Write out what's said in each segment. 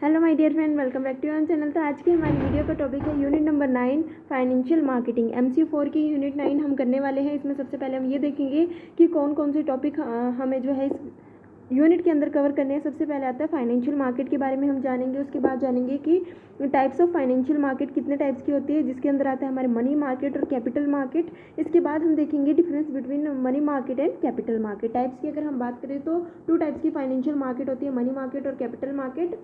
Hello my dear friend, welcome back to your channel. तो आज की हमारी वीडियो का टॉपिक है unit number 9 financial marketing. MCQ 4 की यूनिट 9 हम करने वाले हैं। इसमें सबसे पहले हम ये देखेंगे कि कौन कौन से टॉपिक हमें जो है इस यूनिट के अंदर कवर करने हैं। सबसे पहले आता है फाइनेंशियल मार्केट के बारे में हम जानेंगे। उसके बाद जानेंगे कि टाइप्स ऑफ फाइनेंशियल मार्केट कितने टाइप्स की होती है, जिसके अंदर आता है हमारे मनी मार्केट और कैपिटल मार्केट। इसके बाद हम देखेंगे difference between money market and capital market. Types की अगर हम बात करें तो 2 टाइप्स की फाइनेंशियल मार्केट होती है, मनी मार्केट और कैपिटल मार्केट।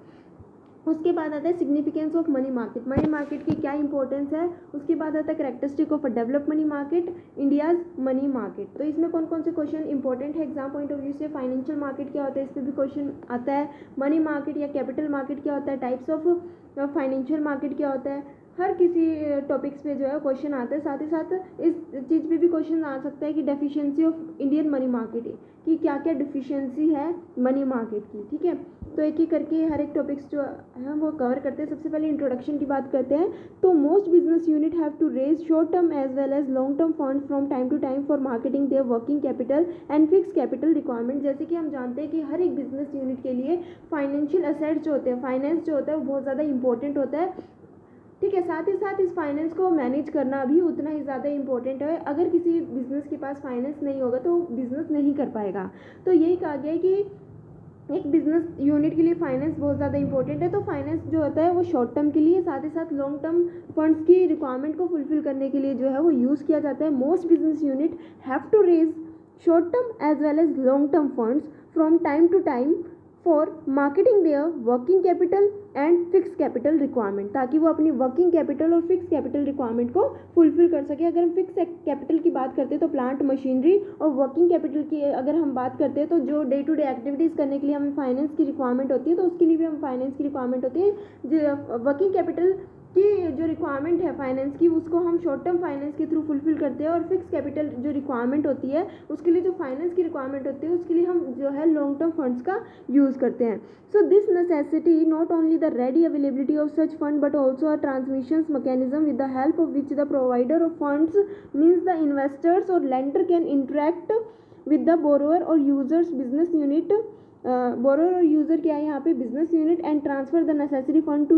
उसके बाद आता है significance of money market, money market की क्या इंपॉर्टेंस है। उसके बाद आता है characteristic of a develop money market, India's money market. तो इसमें कौन कौन से क्वेश्चन इंपॉर्टेंट है एग्जाम पॉइंट ऑफ व्यू से। फाइनेंशियल मार्केट क्या होता है, इस पर भी क्वेश्चन आता है। मनी मार्केट या कैपिटल मार्केट क्या होता है, टाइप्स ऑफ फाइनेंशियल मार्केट क्या होता है। हर किसी टॉपिक्स पे जो है क्वेश्चन आता है। साथ ही साथ इस चीज़ पे भी क्वेश्चन आ सकता है कि deficiency of Indian money market की क्या क्या डिफिशिएंसी है मनी मार्केट की। ठीक है, तो एक ही करके हर एक टॉपिक्स जो है वो कवर करते हैं। सबसे पहले इंट्रोडक्शन की बात करते हैं। तो most business unit have to raise short term as well as long term funds from time to time for marketing their working capital and fix capital requirement. जैसे कि हम जानते हैं कि हर एक बिजनेस यूनिट के लिए फाइनेंशियल असेट्स जो होते हैं, फाइनेंस जो होता है वो बहुत ज़्यादा इंपॉर्टेंट होता है। ठीक है, साथ ही साथ इस फाइनेंस को मैनेज करना भी उतना ही ज़्यादा इंपॉर्टेंट है। अगर किसी बिजनेस के पास फाइनेंस नहीं होगा तो बिजनेस नहीं कर पाएगा। तो यही कहा गया है कि एक बिजनेस यूनिट के लिए फाइनेंस बहुत ज़्यादा इंपॉर्टेंट है। तो फाइनेंस जो होता है वो शॉर्ट टर्म के लिए, साथ ही साथ लॉन्ग टर्म फंड्स की रिक्वायरमेंट को फुलफिल करने के लिए जो है वो यूज़ किया जाता है। Most business unit have to raise short term as well as long term funds from time to time for marketing their working capital and fix capital requirement, ताकि वो अपनी वर्किंग कैपिटल और फिक्स कैपिटल रिक्वायरमेंट को fulfil कर सके। अगर हम fix capital की बात करते हैं तो प्लांट मशीनरी, और वर्किंग कैपिटल की अगर हम बात करते हैं तो जो डे टू डे एक्टिविटीज़ करने के लिए हमें फाइनेंस की रिक्वायरमेंट होती है, तो उसके लिए भी हम फाइनेंस की रिक्वायरमेंट होती है। जो वर्किंग कैपिटल की जो रिक्वायरमेंट है फाइनेंस की, उसको हम शॉर्ट टर्म फाइनेंस के थ्रू फुलफिल करते हैं। और फिक्स कैपिटल जो रिक्वायरमेंट होती है उसके लिए जो फाइनेंस की रिक्वायरमेंट होती है उसके लिए हम जो है लॉन्ग टर्म फंड्स का यूज़ करते हैं। So this necessity not only the ready availability of such fund but also a transmission mechanism with the help of which the provider of funds means the investors और lender can interact with the borrower और users business unit. Borrower और user क्या है यहाँ पे, business unit, and transfer the necessary fund to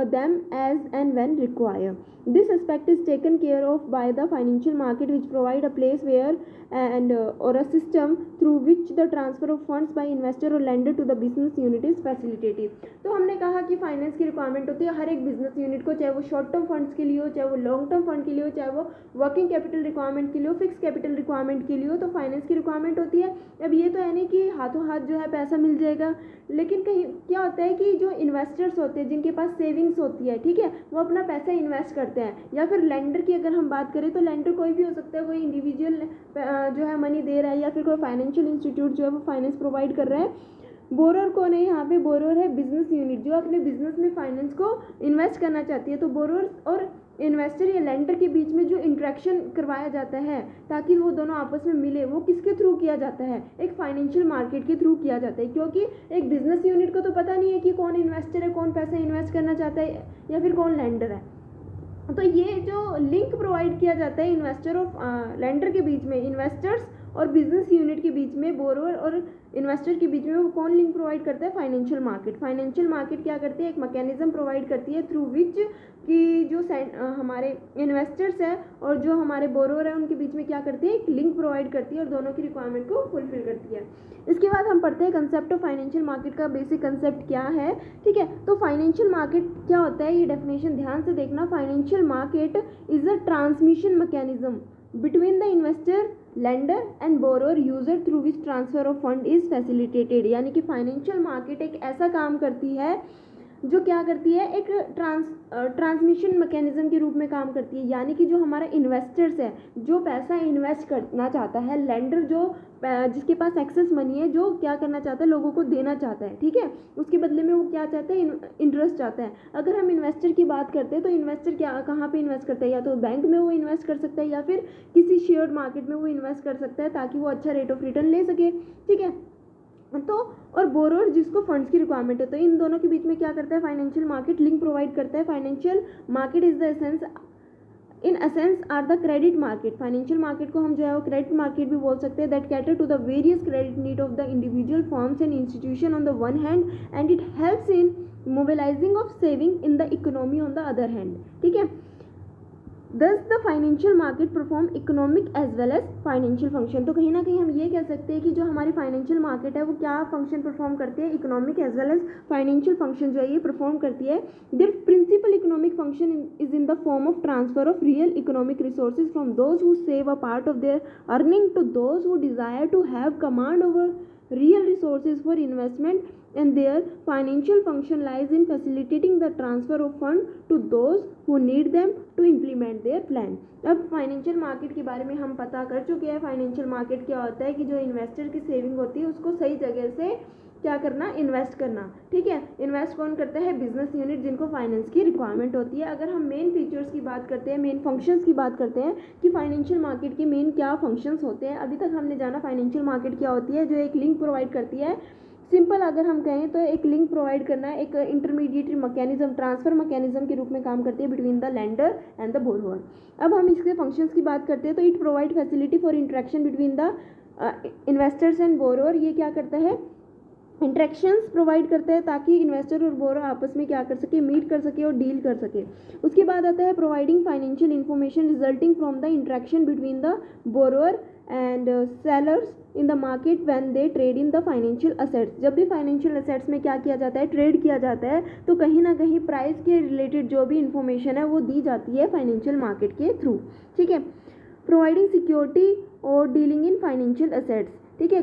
them as and when required. This aspect is taken care of by the financial market, which provide a place where and or a system through which the transfer of funds by investor or lender to the business unit is facilitated. तो हमने कहा कि finance की requirement होती है हर एक business unit को, चाहे वो शॉर्ट टर्म फंड्स के लिए हो, चाहे वो लॉन्ग टर्म फंड के लिए हो, चाहे वो वर्किंग कैपिटल रिक्वायरमेंट के लिए हो, फिक्स कैपिटल रिक्वायरमेंट के लिए हो, तो फाइनेंस की रिक्वायरमेंट होती है। अब ये तो है नहीं कि हाथों हाथ जो है पैसा मिल जाएगा, लेकिन कहीं क्या होता है कि जो इन्वेस्टर्स होते हैं जिनके पास सेविंग्स होती है, ठीक है, वो अपना पैसा इन्वेस्ट करते हैं। या फिर लेंडर की अगर हम बात करें तो लेंडर कोई भी हो सकता है, कोई इंडिविजुअल जो है मनी दे रहा है, या फिर कोई फाइनेंशियल इंस्टीट्यूट जो है वो फाइनेंस प्रोवाइड कर रहा है। बोरोर कौन है यहाँ पे, बोरोर है बिजनेस यूनिट जो अपने बिजनेस में फाइनेंस को इन्वेस्ट करना चाहती है। तो बोरोर और इन्वेस्टर या लेंडर के बीच में जो इंट्रैक्शन करवाया जाता है ताकि वो दोनों आपस में मिले, वो किसके थ्रू किया जाता है, एक फाइनेंशियल मार्केट के थ्रू किया जाता है। क्योंकि एक बिजनेस यूनिट को तो पता नहीं है कि कौन इन्वेस्टर है, कौन पैसा इन्वेस्ट करना चाहता है, या फिर कौन लेंडर है। तो ये जो लिंक प्रोवाइड किया जाता है इन्वेस्टर और लेंडर के बीच में, इन्वेस्टर्स और बिजनेस यूनिट के बीच में, बोरोअर और इन्वेस्टर के बीच में, वो कौन लिंक प्रोवाइड करता है, फाइनेंशियल मार्केट। फाइनेंशियल मार्केट क्या करती है, एक मैकेनिज्म प्रोवाइड करती है थ्रू विच कि जो हमारे इन्वेस्टर्स है और जो हमारे बोरोअर है उनके बीच में क्या करती है, एक लिंक प्रोवाइड करती है और दोनों की रिक्वायरमेंट को फुलफिल करती है। इसके बाद हम पढ़ते हैं कंसेप्ट ऑफ फाइनेंशियल मार्केट का बेसिक कंसेप्ट क्या है। ठीक है, तो फाइनेंशियल मार्केट क्या होता है, ये डेफिनेशन ध्यान से देखना। Financial market is a transmission mechanism between the investor, lender and borrower user through which transfer of fund is facilitated. यानी कि फाइनेंशियल मार्केट एक ऐसा काम करती है जो क्या करती है, एक ट्रांसमिशन मैकेनिज्म के रूप में काम करती है। यानी कि जो हमारा इन्वेस्टर्स है, जो पैसा इन्वेस्ट करना चाहता है, लेंडर जो जिसके पास एक्सेस मनी है, जो क्या करना चाहता है, लोगों को देना चाहता है, ठीक है, उसके बदले में वो क्या चाहता है, इंटरेस्ट चाहता है। अगर हम इन्वेस्टर की बात करते हैं तो इन्वेस्टर क्या कहाँ पे इन्वेस्ट करता है, या तो बैंक में वो इन्वेस्ट कर सकता है या फिर किसी शेयर मार्केट में वो इन्वेस्ट कर सकता है ताकि वो अच्छा रेट ऑफ रिटर्न ले सके। ठीक है, तो और बोरोअर जिसको फंड्स की रिक्वायरमेंट है, तो इन दोनों के बीच में क्या करता है, फाइनेंशियल मार्केट लिंक प्रोवाइड करता है। Financial market is the essence, in essence are the credit market. Financial market को हम जो है वो क्रेडिट मार्केट भी बोल सकते हैं। That cater to the various credit need of the individual firms and institution on the one hand and it helps in mobilising of saving in the economy on the other hand, ठीक है। Thus the financial market perform economic as well as financial function. तो कहीं ना कहीं हम ये कह सकते हैं कि जो हमारी फाइनेंशियल मार्केट है वो क्या फंक्शन परफॉर्म करती है, economic as well as financial function जो है ये परफॉर्म करती है। Their principal economic function is in the form of transfer of real economic resources from those who save a part of their earning to those who desire to have command over real resources for investment, and their financial function lies in facilitating the transfer of fund to those who need them to implement their plan। अब financial market के बारे में हम पता कर चुके हैं। Financial market क्या होता है कि जो इन्वेस्टर की सेविंग होती है उसको सही जगह से क्या करना, इन्वेस्ट करना, ठीक है। इन्वेस्ट कौन करता है, बिजनेस यूनिट जिनको फाइनेंस की रिक्वायरमेंट होती है। अगर हम मेन फीचर्स की बात करते हैं, मेन फंक्शंस की बात करते हैं कि फाइनेंशियल मार्केट के मेन क्या फंक्शंस होते हैं। अभी तक हमने जाना फाइनेंशियल मार्केट क्या होती है, जो एक लिंक प्रोवाइड करती है। सिंपल अगर हम कहें तो एक लिंक प्रोवाइड करना है, एक इंटरमीडिएटरी मैकेनिज्म, ट्रांसफर मैकेनिज्म के रूप में काम करती है between the lender and the borrower. अब हम इसके फंक्शंस की बात करते हैं तो it provide facility for interaction between the investors and borrower. ये क्या करता है, इंट्रैक्शंस प्रोवाइड करते हैं ताकि इन्वेस्टर और बोरो आपस में क्या कर सके, मीट कर सके और डील कर सके। उसके बाद आता है providing financial information resulting from the interaction between the borrower and sellers in the market when they trade in the financial assets. जब भी फाइनेंशियल असेट्स में क्या किया जाता है, ट्रेड किया जाता है, तो कहीं ना कहीं प्राइस के रिलेटेड जो भी इंफॉर्मेशन है वो दी जाती है फाइनेंशियल मार्केट के थ्रू, ठीक है। प्रोवाइडिंग सिक्योरिटी और डीलिंग इन फाइनेंशियल असेट्स, ठीक है।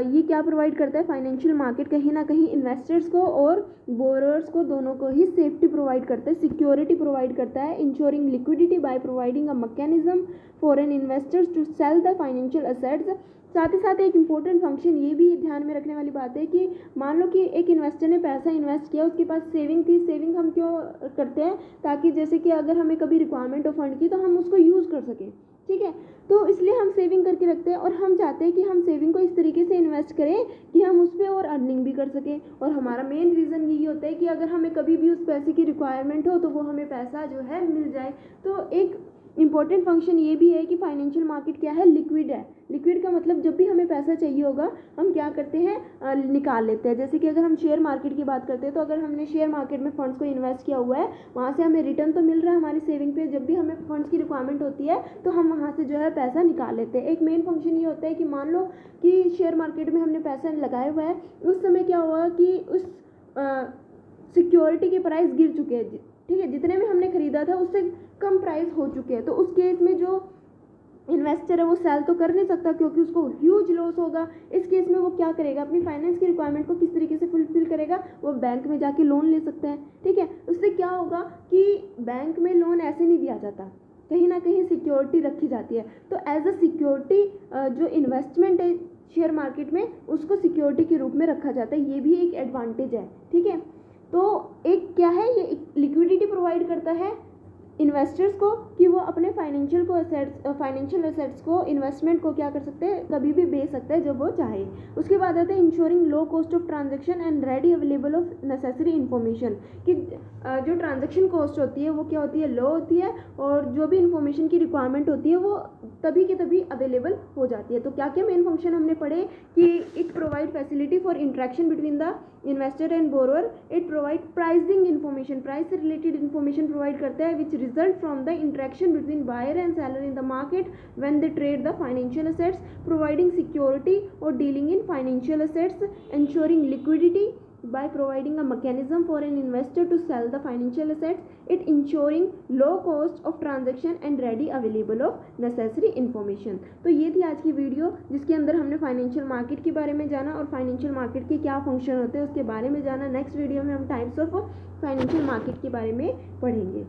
ये क्या प्रोवाइड करता है, फाइनेंशियल मार्केट कहीं ना कहीं इन्वेस्टर्स को और बोरोअर्स को दोनों को ही सेफ्टी प्रोवाइड करता है, सिक्योरिटी प्रोवाइड करता है। Ensuring liquidity by providing a mechanism for an investors to sell the financial assets. साथ ही साथ एक इंपॉर्टेंट फंक्शन ये भी ध्यान में रखने वाली बात है कि मान लो कि एक इन्वेस्टर ने पैसा इन्वेस्ट किया, उसके पास सेविंग थी। सेविंग हम क्यों करते हैं, ताकि जैसे कि अगर हमें कभी रिक्वायरमेंट हो फंड की तो हम उसको यूज़ कर सकें, ठीक है। तो इसलिए हम सेविंग करके रखते हैं और हम चाहते हैं कि हम सेविंग को इस तरीके से इन्वेस्ट करें कि हम उस पर और अर्निंग भी कर सकें। और हमारा मेन रीज़न यही होता है कि अगर हमें कभी भी उस पैसे की रिक्वायरमेंट हो तो वो हमें पैसा जो है मिल जाए। तो एक इंपॉर्टेंट फंक्शन ये भी है कि फाइनेंशियल मार्केट क्या है, लिक्विड है। लिक्विड का मतलब जब भी हमें पैसा चाहिए होगा हम क्या करते हैं, निकाल लेते हैं। जैसे कि अगर हम शेयर मार्केट की बात करते हैं तो अगर हमने शेयर मार्केट में फंड्स को इन्वेस्ट किया हुआ है, वहाँ से हमें रिटर्न तो मिल रहा है हमारी सेविंग पे। जब भी हमें फंड्स की रिक्वायरमेंट होती है तो हम वहाँ से जो है पैसा निकाल लेते हैं। एक मेन फंक्शन ये होता है कि मान लो कि शेयर मार्केट में हमने पैसा लगाया हुआ है, उस समय क्या हुआ कि उस सिक्योरिटी के प्राइस गिर चुके हैं, ठीक है। जितने में हमने खरीदा था उससे कम प्राइस हो चुके हैं। तो उस केस में जो इन्वेस्टर है वो सेल तो कर नहीं सकता क्योंकि उसको ह्यूज लॉस होगा। इस केस में वो क्या करेगा, अपनी फाइनेंस की रिक्वायरमेंट को किस तरीके से फुलफिल करेगा, वो बैंक में जाके लोन ले सकता है, ठीक है। उससे क्या होगा कि बैंक में लोन ऐसे नहीं दिया जाता, कहीं ना कहीं सिक्योरिटी रखी जाती है। तो एज अ सिक्योरिटी जो इन्वेस्टमेंट है शेयर मार्केट में उसको सिक्योरिटी के रूप में रखा जाता है। ये भी एक एडवांटेज है, ठीक है। तो एक क्या है, ये लिक्विडिटी प्रोवाइड करता है इन्वेस्टर्स को कि वो अपने फाइनेंशियल एसेट्स को, इन्वेस्टमेंट को क्या कर सकते हैं, कभी भी बेच सकते हैं जब वो चाहे। उसके बाद आता है ensuring low cost of transaction and ready available of necessary information, कि जो ट्रांजैक्शन कॉस्ट होती है वो क्या होती है, लो होती है, और जो भी इन्फॉर्मेशन की रिक्वायरमेंट होती है वो तभी के तभी अवेलेबल हो जाती है। तो क्या क्या मेन फंक्शन हमने पढ़े कि it provide facility for interaction between the investor and borrower, it provide pricing information, price से रिलेटेड इन्फॉर्मेशन प्रोवाइड करता है विच result from the interaction between buyer and seller in the market when they trade the financial assets, providing security or dealing in financial assets, ensuring liquidity by providing a mechanism for an investor to sell the financial assets, it ensuring low cost of transaction and ready available of necessary information। तो ये थी आज की video जिसके अंदर हमने financial market के बारे में जाना और फाइनेंशियल मार्केट के क्या फंक्शन होते हैं उसके बारे में जाना। नेक्स्ट वीडियो में हम टाइप्स ऑफ फाइनेंशियल मार्केट के बारे में पढ़ेंगे।